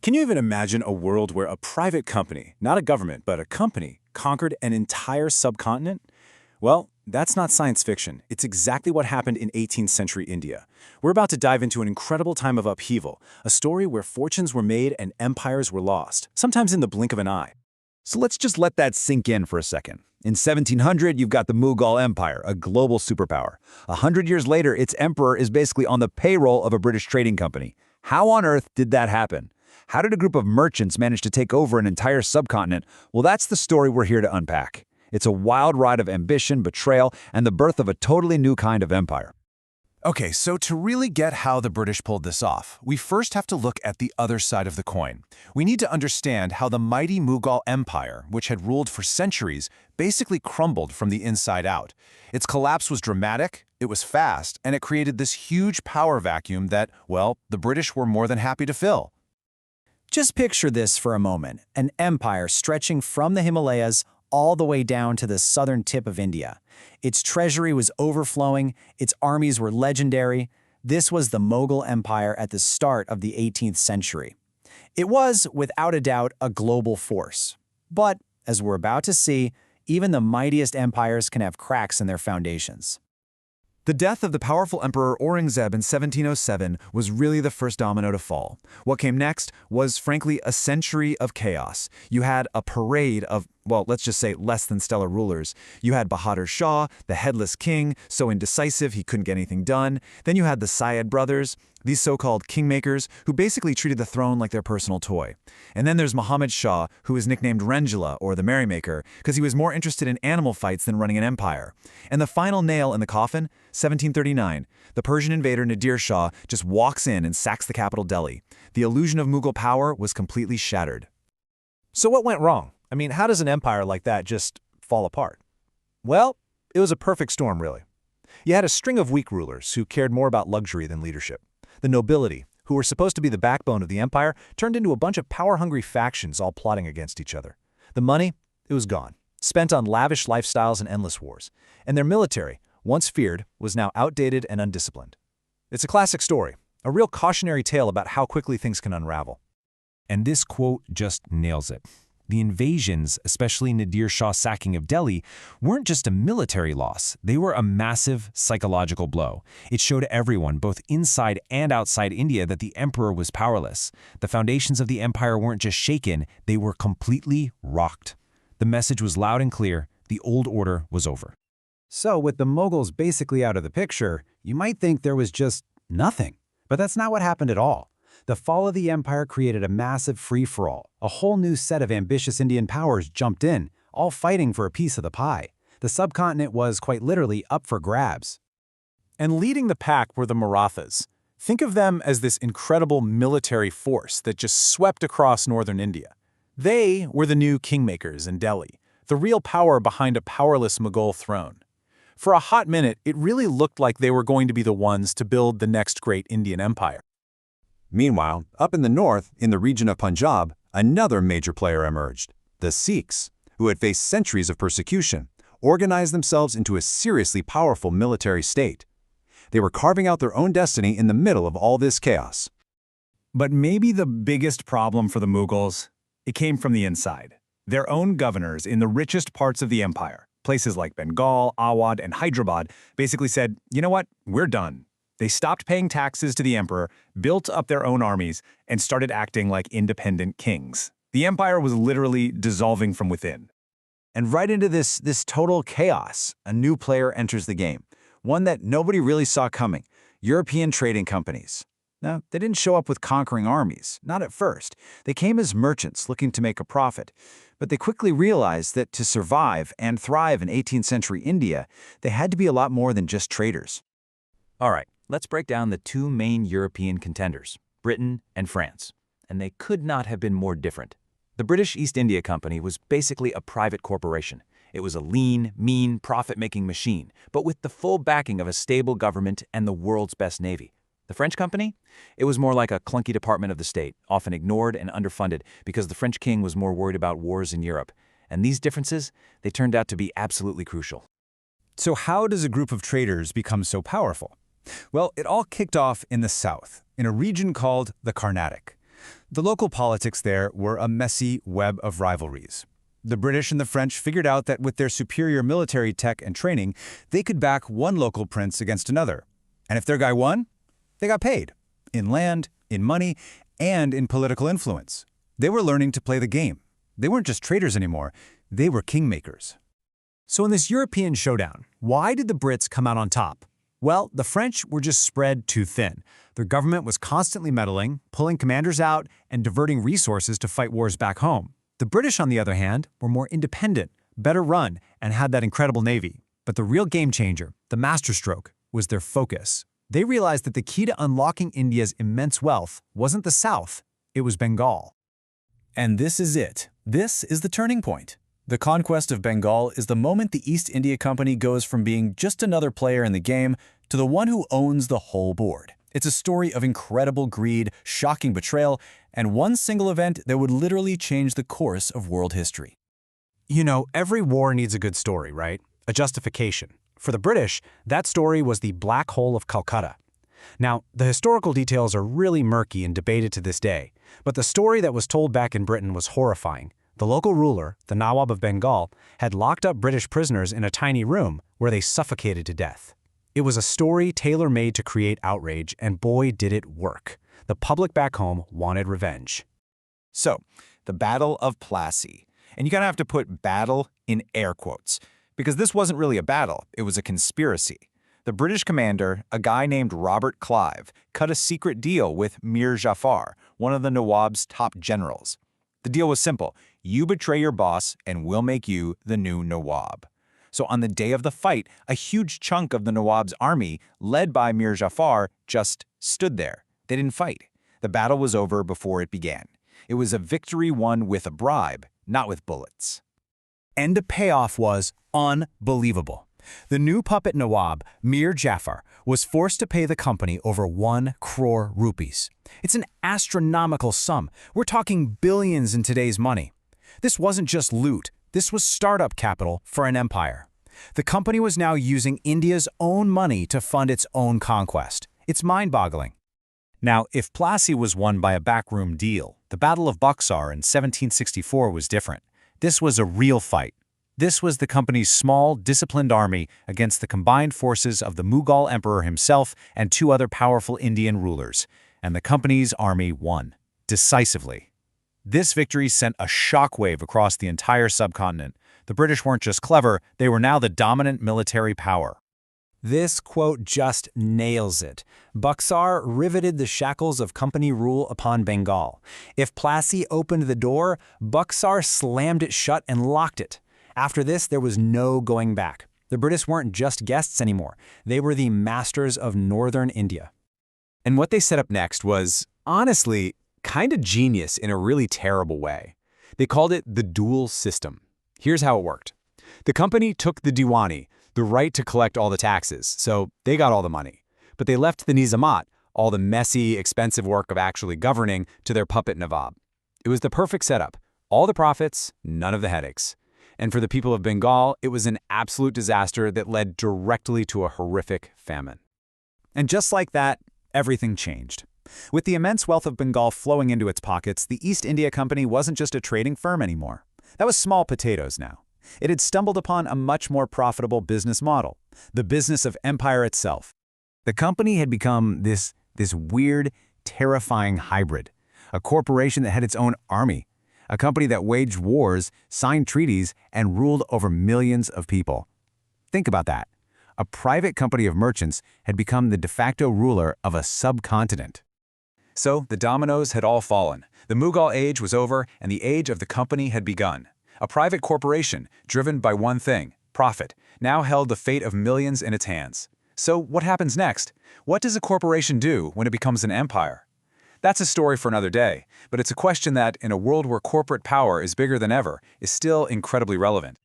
Can you even imagine a world where a private company, not a government, but a company, conquered an entire subcontinent? Well, that's not science fiction. It's exactly what happened in 18th century India. We're about to dive into an incredible time of upheaval, a story where fortunes were made and empires were lost, sometimes in the blink of an eye. So let's just let that sink in for a second. In 1700, you've got the Mughal Empire, a global superpower. 100 years later, its emperor is basically on the payroll of a British trading company. How on earth did that happen? How did a group of merchants manage to take over an entire subcontinent? Well, that's the story we're here to unpack. It's a wild ride of ambition, betrayal, and the birth of a totally new kind of empire. Okay, so to really get how the British pulled this off, we first have to look at the other side of the coin. We need to understand how the mighty Mughal Empire, which had ruled for centuries, basically crumbled from the inside out. Its collapse was dramatic, it was fast, and it created this huge power vacuum that, well, the British were more than happy to fill. Just picture this for a moment, an empire stretching from the Himalayas all the way down to the southern tip of India. Its treasury was overflowing, its armies were legendary. This was the Mughal Empire at the start of the 18th century. It was, without a doubt, a global force. But, as we're about to see, even the mightiest empires can have cracks in their foundations. The death of the powerful Emperor Aurangzeb in 1707 was really the first domino to fall. What came next was, frankly, a century of chaos. You had a parade of, well, let's just say less than stellar rulers. You had Bahadur Shah, the headless king, so indecisive he couldn't get anything done. Then you had the Syed brothers, these so-called kingmakers who basically treated the throne like their personal toy. And then there's Muhammad Shah, who is nicknamed Rengila, or the Merrymaker, because he was more interested in animal fights than running an empire. And the final nail in the coffin, 1739, the Persian invader Nadir Shah just walks in and sacks the capital Delhi. The illusion of Mughal power was completely shattered. So what went wrong? I mean, how does an empire like that just fall apart? Well, it was a perfect storm, really. You had a string of weak rulers who cared more about luxury than leadership. The nobility, who were supposed to be the backbone of the empire, turned into a bunch of power-hungry factions all plotting against each other. The money, it was gone, spent on lavish lifestyles and endless wars. And their military, once feared, was now outdated and undisciplined. It's a classic story, a real cautionary tale about how quickly things can unravel. And this quote just nails it. The invasions, especially Nadir Shah's sacking of Delhi, weren't just a military loss. They were a massive psychological blow. It showed everyone, both inside and outside India, that the emperor was powerless. The foundations of the empire weren't just shaken, they were completely rocked. The message was loud and clear. The old order was over. So, with the Mughals basically out of the picture, you might think there was just nothing. But that's not what happened at all. The fall of the empire created a massive free-for-all. A whole new set of ambitious Indian powers jumped in, all fighting for a piece of the pie. The subcontinent was, quite literally, up for grabs. And leading the pack were the Marathas. Think of them as this incredible military force that just swept across northern India. They were the new kingmakers in Delhi, the real power behind a powerless Mughal throne. For a hot minute, it really looked like they were going to be the ones to build the next great Indian empire. Meanwhile, up in the north, in the region of Punjab, another major player emerged. The Sikhs, who had faced centuries of persecution, organized themselves into a seriously powerful military state. They were carving out their own destiny in the middle of all this chaos. But maybe the biggest problem for the Mughals, it came from the inside. Their own governors in the richest parts of the empire, places like Bengal, Awadh, and Hyderabad, basically said, you know what, we're done. They stopped paying taxes to the emperor, built up their own armies, and started acting like independent kings. The empire was literally dissolving from within. And right into this total chaos, a new player enters the game, one that nobody really saw coming: European trading companies. Now, they didn't show up with conquering armies, not at first. They came as merchants looking to make a profit. But they quickly realized that to survive and thrive in 18th century India, they had to be a lot more than just traders. All right, let's break down the two main European contenders, Britain and France. And they could not have been more different. The British East India Company was basically a private corporation. It was a lean, mean, profit-making machine, but with the full backing of a stable government and the world's best navy. The French company? It was more like a clunky department of the state, often ignored and underfunded because the French king was more worried about wars in Europe. And these differences, they turned out to be absolutely crucial. So how does a group of traders become so powerful? Well, it all kicked off in the south, in a region called the Carnatic. The local politics there were a messy web of rivalries. The British and the French figured out that with their superior military tech and training, they could back one local prince against another. And if their guy won, they got paid. In land, in money, and in political influence. They were learning to play the game. They weren't just traders anymore, they were kingmakers. So in this European showdown, why did the Brits come out on top? Well, the French were just spread too thin. Their government was constantly meddling, pulling commanders out, and diverting resources to fight wars back home. The British, on the other hand, were more independent, better run, and had that incredible navy. But the real game changer, the masterstroke, was their focus. They realized that the key to unlocking India's immense wealth wasn't the south, it was Bengal. And this is it. This is the turning point. The conquest of Bengal is the moment the East India Company goes from being just another player in the game to the one who owns the whole board. It's a story of incredible greed, shocking betrayal, and one single event that would literally change the course of world history. You know, every war needs a good story, right? A justification. For the British, that story was the Black Hole of Calcutta. Now, the historical details are really murky and debated to this day, but the story that was told back in Britain was horrifying. The local ruler, the Nawab of Bengal, had locked up British prisoners in a tiny room where they suffocated to death. It was a story tailor-made to create outrage, and boy did it work. The public back home wanted revenge. So, the Battle of Plassey. And you kind of have to put battle in air quotes, because this wasn't really a battle, it was a conspiracy. The British commander, a guy named Robert Clive, cut a secret deal with Mir Jafar, one of the Nawab's top generals. The deal was simple. You betray your boss, and we'll make you the new Nawab. So on the day of the fight, a huge chunk of the Nawab's army, led by Mir Jafar, just stood there. They didn't fight. The battle was over before it began. It was a victory won with a bribe, not with bullets. And the payoff was unbelievable. The new puppet Nawab, Mir Jafar, was forced to pay the company over 1 crore rupees. It's an astronomical sum. We're talking billions in today's money. This wasn't just loot. This was startup capital for an empire. The company was now using India's own money to fund its own conquest. It's mind-boggling. Now, if Plassey was won by a backroom deal, the Battle of Buxar in 1764 was different. This was a real fight. This was the company's small, disciplined army against the combined forces of the Mughal Emperor himself and 2 other powerful Indian rulers, and the company's army won, decisively. This victory sent a shockwave across the entire subcontinent. The British weren't just clever, they were now the dominant military power. This quote just nails it. Buxar riveted the shackles of company rule upon Bengal. If Plassey opened the door, Buxar slammed it shut and locked it. After this, there was no going back. The British weren't just guests anymore. They were the masters of northern India. And what they set up next was, honestly, kind of genius in a really terrible way. They called it the dual system. Here's how it worked. The company took the Diwani, the right to collect all the taxes, so they got all the money. But they left the Nizamat, all the messy, expensive work of actually governing, to their puppet Nawab. It was the perfect setup. All the profits, none of the headaches. And for the people of Bengal, it was an absolute disaster that led directly to a horrific famine. And just like that, everything changed. With the immense wealth of Bengal flowing into its pockets, the East India Company wasn't just a trading firm anymore. That was small potatoes now. It had stumbled upon a much more profitable business model, the business of empire itself. The company had become this weird, terrifying hybrid, a corporation that had its own army, a company that waged wars, signed treaties, and ruled over millions of people. Think about that. A private company of merchants had become the de facto ruler of a subcontinent. So the dominoes had all fallen. The Mughal age was over, and the age of the company had begun. A private corporation, driven by one thing, profit, now held the fate of millions in its hands. So what happens next? What does a corporation do when it becomes an empire? That's a story for another day, but it's a question that, in a world where corporate power is bigger than ever, is still incredibly relevant.